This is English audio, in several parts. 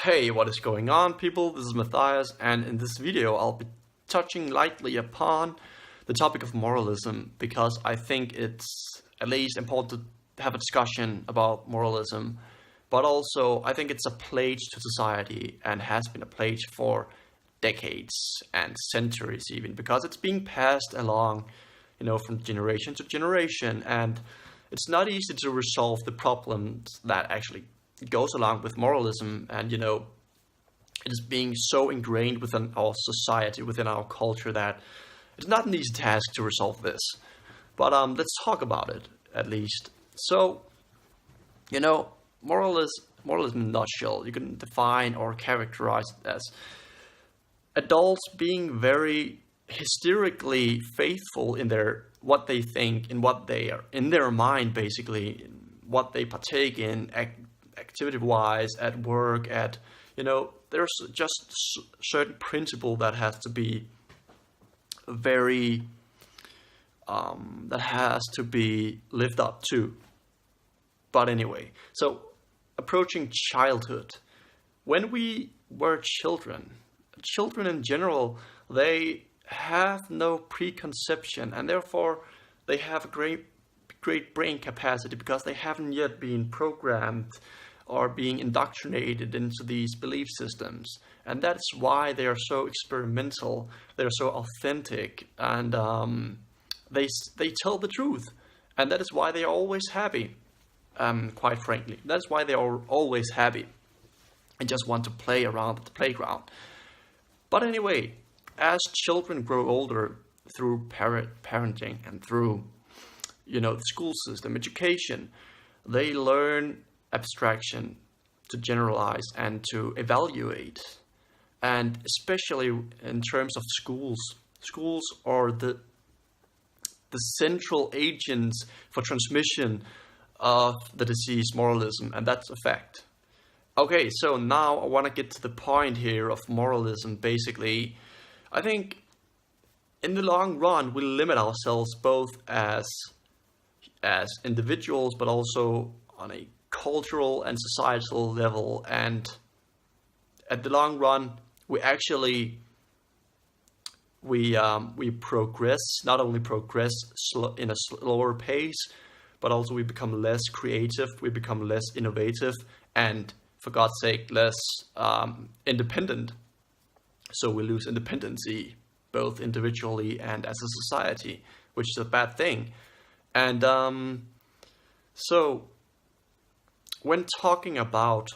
Hey, what is going on, people? This is Matthias, and in this video I'll be touching lightly upon the topic of moralism because I think it's at least important to have a discussion about moralism, but also I think it's a plague to society and has been a plague for decades and centuries even, because it's being passed along, from generation to generation, and it's not easy to resolve the problems that actually goes along with moralism. And it is being so ingrained within our society, within our culture, that it's not an easy task to resolve this. But let's talk about it at least. So moralism in a nutshell, you can define or characterize it as adults being very hysterically faithful in what they think, in what they are in their mind, basically, in what they partake in activity-wise, at work, there's just certain principle that has to be very that has to be lived up to. But anyway, so approaching childhood, when we were children in general, they have no preconception, and therefore they have a great brain capacity because they haven't yet been programmed or being indoctrinated into these belief systems. And that's why they are so experimental, they're so authentic, and they tell the truth. And that is why they are always happy, quite frankly. That's why they are always happy and just want to play around at the playground. But anyway, as children grow older, through parenting and through the school system, education, they learn abstraction, to generalize and to evaluate. And especially in terms of schools are the central agents for transmission of the disease moralism, and that's a fact. Okay, so now I want to get to the point here of moralism. Basically, I think in the long run we limit ourselves both as individuals, but also on a cultural and societal level. And at the long run, we actually we progress, not only progress in a slower pace, but also we become less creative, we become less innovative, and for God's sake, less independent. So we lose independency, both individually and as a society, which is a bad thing. And so when talking about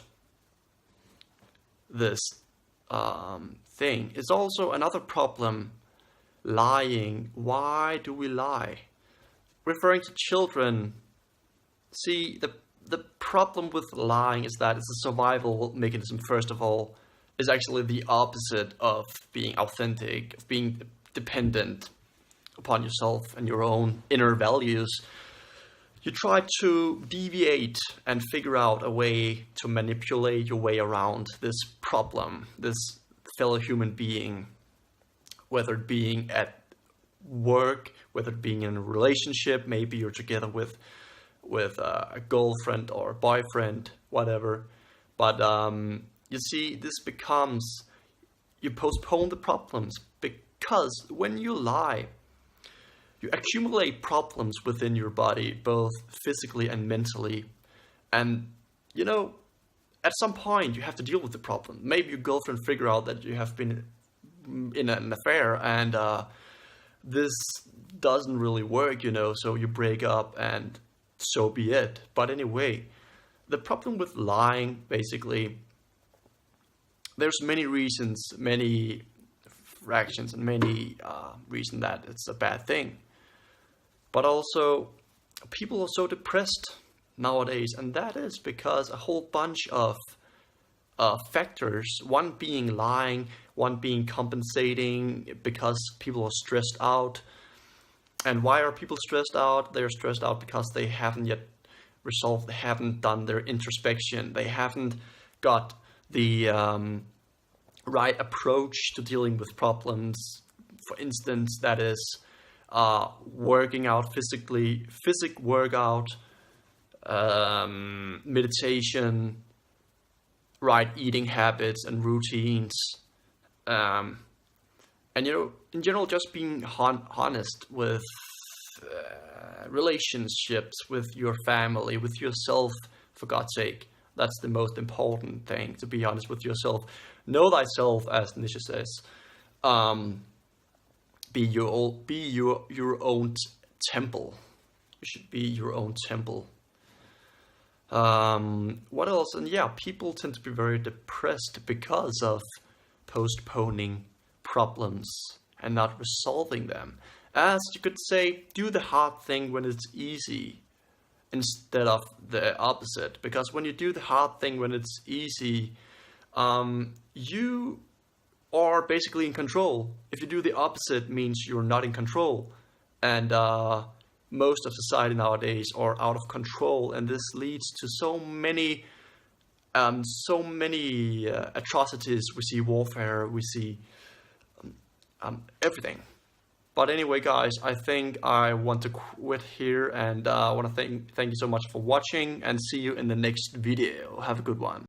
this thing, it's also another problem, lying. Why do we lie? Referring to children, see, the problem with lying is that it's a survival mechanism, first of all. Is actually the opposite of being authentic, of being dependent upon yourself and your own inner values. You try to deviate and figure out a way to manipulate your way around this problem, this fellow human being, whether it being at work, whether it being in a relationship, maybe you're together with a girlfriend or boyfriend, whatever. But you see, this becomes, you postpone the problems, because when you lie, you accumulate problems within your body, both physically and mentally. And, at some point you have to deal with the problem. Maybe your girlfriend figure out that you have been in an affair, and this doesn't really work, so you break up, and so be it. But anyway, the problem with lying, basically, there's many reasons, many fractions, and many reasons that it's a bad thing. But also, people are so depressed nowadays, and that is because a whole bunch of factors, one being lying, one being compensating, because people are stressed out. And why are people stressed out? They're stressed out because they haven't yet resolved, they haven't done their introspection, they haven't got the right approach to dealing with problems. For instance, that is working out physically, workout, meditation, right eating habits and routines. And in general, just being honest with relationships, with your family, with yourself, for God's sake. That's the most important thing, to be honest with yourself. Know thyself, as Nietzsche says. Be your own temple. You should be your own temple. What else? And yeah, people tend to be very depressed because of postponing problems and not resolving them. As you could say, do the hard thing when it's easy instead of the opposite. Because when you do the hard thing when it's easy, you are basically in control. If you do the opposite, means you're not in control. And most of society nowadays are out of control, and this leads to so many atrocities. We see warfare, we see everything. But anyway, guys, I think I want to quit here, and I want to thank you so much for watching, and see you in the next video. Have a good one.